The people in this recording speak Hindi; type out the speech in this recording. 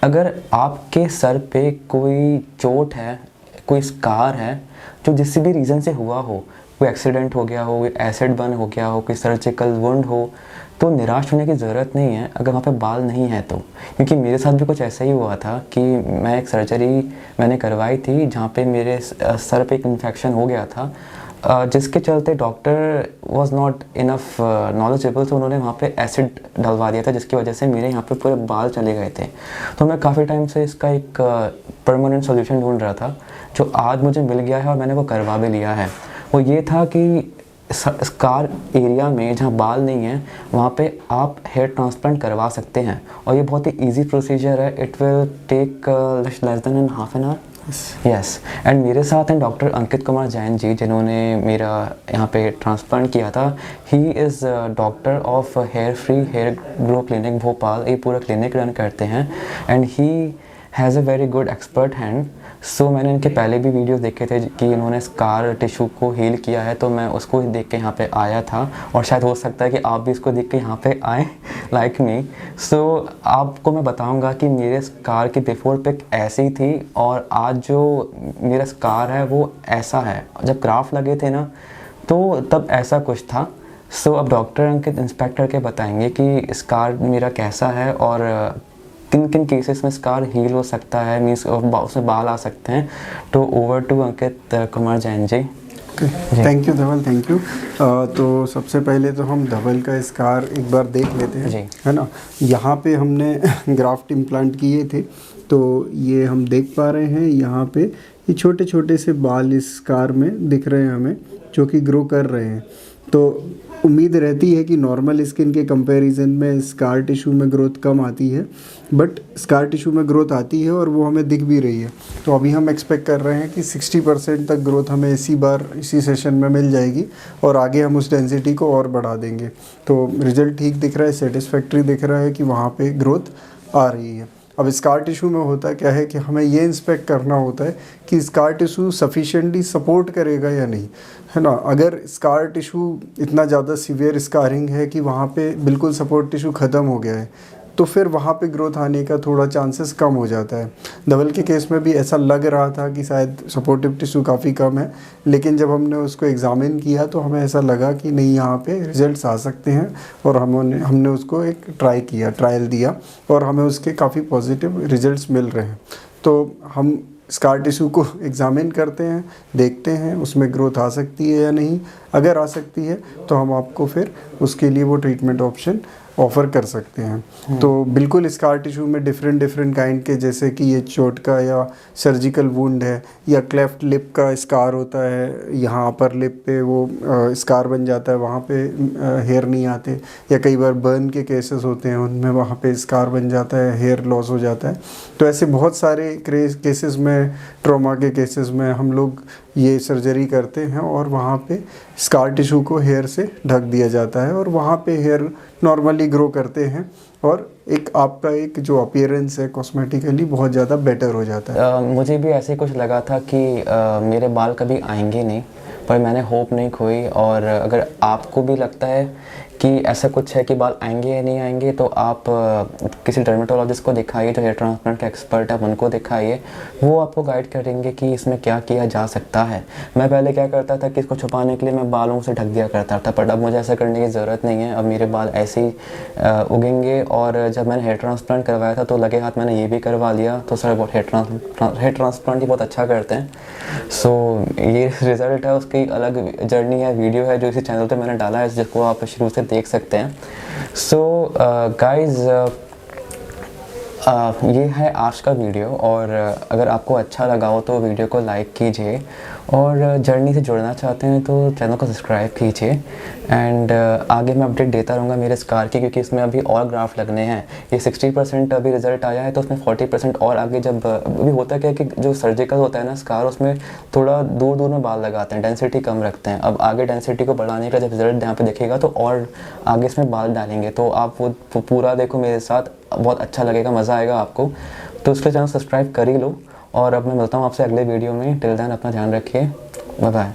अगर आपके सर पे कोई चोट है, कोई स्कार है जो जिस भी रीज़न से हुआ हो, कोई एक्सीडेंट हो गया हो, कोई एसिड बर्न हो गया हो, कोई सर्जिकल वुंड हो, तो निराश होने की ज़रूरत नहीं है अगर वहाँ पे बाल नहीं है तो। क्योंकि मेरे साथ भी कुछ ऐसा ही हुआ था कि मैं एक सर्जरी मैंने करवाई थी जहाँ पे मेरे सर पे एक इन्फेक्शन हो गया था, जिसके चलते doctor was not enough knowledgeable, तो उन्होंने वहाँ पे एसिड डलवा दिया था, जिसकी वजह से मेरे यहाँ पे पूरे बाल चले गए थे। तो मैं काफ़ी टाइम से इसका एक परमानेंट सॉल्यूशन ढूंढ रहा था, जो आज मुझे मिल गया है और मैंने वो करवा भी लिया है। वो ये था कि स्कार एरिया में जहाँ बाल नहीं है वहाँ पे आप हेयर ट्रांसप्लांट करवा सकते हैं, और ये बहुत ही इजी प्रोसीजर है। It will take less than half an hour. Yes, and मेरे साथ हैं डॉक्टर अंकित कुमार जैन जी, जिन्होंने मेरा यहाँ पे ट्रांसप्लांट किया था। He is doctor of hair free hair grow clinic Bhopal, ये पूरा क्लिनिक रन करते हैं, and he has a very good expert hand. So मैंने इनके पहले भी वीडियो देखे थे कि इन्होंने स्कार टिश्यू को हील किया है, तो मैं उसको ही देख के यहाँ पे आया था, और शायद हो सकता है कि आप भी इसको देख के यहाँ पे आए लाइक मी। सो आपको मैं बताऊँगा कि मेरे स्कार की बिफोर पिक ऐसी थी और आज जो मेरा स्कार है वो ऐसा है। जब ग्राफ लगे थे ना तो तब ऐसा कुछ था। सो अब डॉक्टर अंकित इंस्पेक्टर के बताएंगे कि स्कार मेरा कैसा है और किन किन केसेस में स्कार हील हो सकता है, मीन्स उसमें बाल आ सकते हैं। तो over to Ankit Kumar Jain ji. Thank you Dhawal, thank you. तो सबसे पहले तो हम धवल का स्कार एक बार देख लेते हैं जी। है ना। यहाँ पे हमने ग्राफ्ट इम्प्लांट किए थे, तो ये हम देख पा रहे हैं यहाँ पे ये छोटे छोटे से बाल इस स्कार में दिख रहे हैं हमें, जो कि ग्रो कर रहे हैं। तो उम्मीद रहती है कि नॉर्मल स्किन के कंपैरिजन में स्कार टिश्यू में ग्रोथ कम आती है, बट स्कार टिश्यू में ग्रोथ आती है और वो हमें दिख भी रही है। तो अभी हम एक्सपेक्ट कर रहे हैं कि 60% तक ग्रोथ हमें इसी सेशन में मिल जाएगी, और आगे हम उस डेंसिटी को और बढ़ा देंगे। तो रिजल्ट ठीक दिख रहा है, सेटिस्फैक्ट्री दिख रहा है कि वहाँ पे ग्रोथ आ रही है। अब स्कार टिश्यू में होता क्या है कि हमें ये इंस्पेक्ट करना होता है कि स्कार टिश्यू सफिशिएंटली सपोर्ट करेगा या नहीं, है ना। अगर स्कार टिश्यू इतना ज़्यादा सीवियर स्कारिंग है कि वहाँ पे बिल्कुल सपोर्ट टिश्यू ख़त्म हो गया है, तो फिर वहाँ पे ग्रोथ आने का थोड़ा चांसेस कम हो जाता है। धवल के केस में भी ऐसा लग रहा था कि शायद सपोर्टिव टिश्यू काफ़ी कम है, लेकिन जब हमने उसको एग्ज़ामिन किया तो हमें ऐसा लगा कि नहीं, यहाँ पे रिजल्ट्स आ सकते हैं, और हमने उसको एक ट्रायल दिया और हमें उसके काफ़ी पॉजिटिव रिजल्ट्स मिल रहे हैं। तो हम स्कार टिश्यू को एग्ज़ामिन करते हैं, देखते हैं उसमें ग्रोथ आ सकती है या नहीं। अगर आ सकती है तो हम आपको फिर उसके लिए वो ट्रीटमेंट ऑप्शन ऑफ़र कर सकते हैं। तो बिल्कुल स्कार टिश्यू में डिफरेंट काइंड के, जैसे कि ये चोट का या सर्जिकल वुंड है, या क्लेफ्ट लिप का स्कार होता है, यहाँ अपर लिप पे वो स्कार बन जाता है, वहाँ पे हेयर नहीं आते, या कई बार बर्न के केसेस होते हैं उनमें वहाँ पे स्कार बन जाता है, हेयर लॉस हो जाता है। तो ऐसे बहुत सारे केसेस में, ट्रॉमा के केसेस में हम लोग ये सर्जरी करते हैं और वहाँ पे स्कार टिश्यू को हेयर से ढक दिया जाता है, और वहाँ पे हेयर नॉर्मली ग्रो करते हैं, और एक आपका एक जो अपीयरेंस है कॉस्मेटिकली बहुत ज़्यादा बेटर हो जाता है। मुझे भी ऐसे कुछ लगा था कि मेरे बाल कभी आएंगे नहीं, पर मैंने होप नहीं खोई। और अगर आपको भी लगता है कि ऐसा कुछ है कि बाल आएंगे या नहीं आएंगे, तो आप किसी डर्मेटोलॉजिस्ट को दिखाइए जो हेयर ट्रांसप्लांट के एक्सपर्ट है, उनको दिखाइए। वो आपको गाइड करेंगे कि इसमें क्या किया जा सकता है। मैं पहले क्या करता था कि इसको छुपाने के लिए मैं बालों से ढक दिया करता था, पर अब मुझे ऐसा करने की ज़रूरत नहीं है। अब मेरे बाल ऐसे ही उगेंगे। और जब मैंने हेयर ट्रांसप्लांट करवाया था तो लगे हाथ मैंने ये भी करवा लिया। तो सर बहुत हेयर ट्रांसप्लांट ही बहुत अच्छा करते हैं। सो ये रिज़ल्ट है, उसकी अलग जर्नी है, वीडियो है जो इसी चैनल पे मैंने डाला है, जिसको आप शुरू से देख सकते हैं। सो गाइज, ये है आज का वीडियो, और अगर आपको अच्छा लगा हो तो वीडियो को लाइक कीजिए, और जर्नी से जुड़ना चाहते हैं तो चैनल को सब्सक्राइब कीजिए। एंड आगे मैं अपडेट देता रहूँगा मेरे स्कार की, क्योंकि इसमें अभी और ग्राफ लगने हैं। ये 60% अभी रिजल्ट आया है, तो उसमें 40% और आगे। जब अभी होता क्या है कि जो सर्जिकल होता है ना स्कार, उसमें थोड़ा दूर दूर में बाल लगाते हैं, डेंसिटी कम रखते हैं। अब आगे डेंसिटी को बढ़ाने का जब रिजल्ट यहाँ पे दिखेगा तो और आगे इसमें बाल डालेंगे। तो आप वो पूरा देखो मेरे साथ, बहुत अच्छा लगेगा, मज़ा आएगा आपको। तो उसके चैनल सब्सक्राइब कर ही लो, और अब मैं मिलता हूँ आपसे अगले वीडियो में। टिल देन अपना ध्यान रखिए, बाय बाय।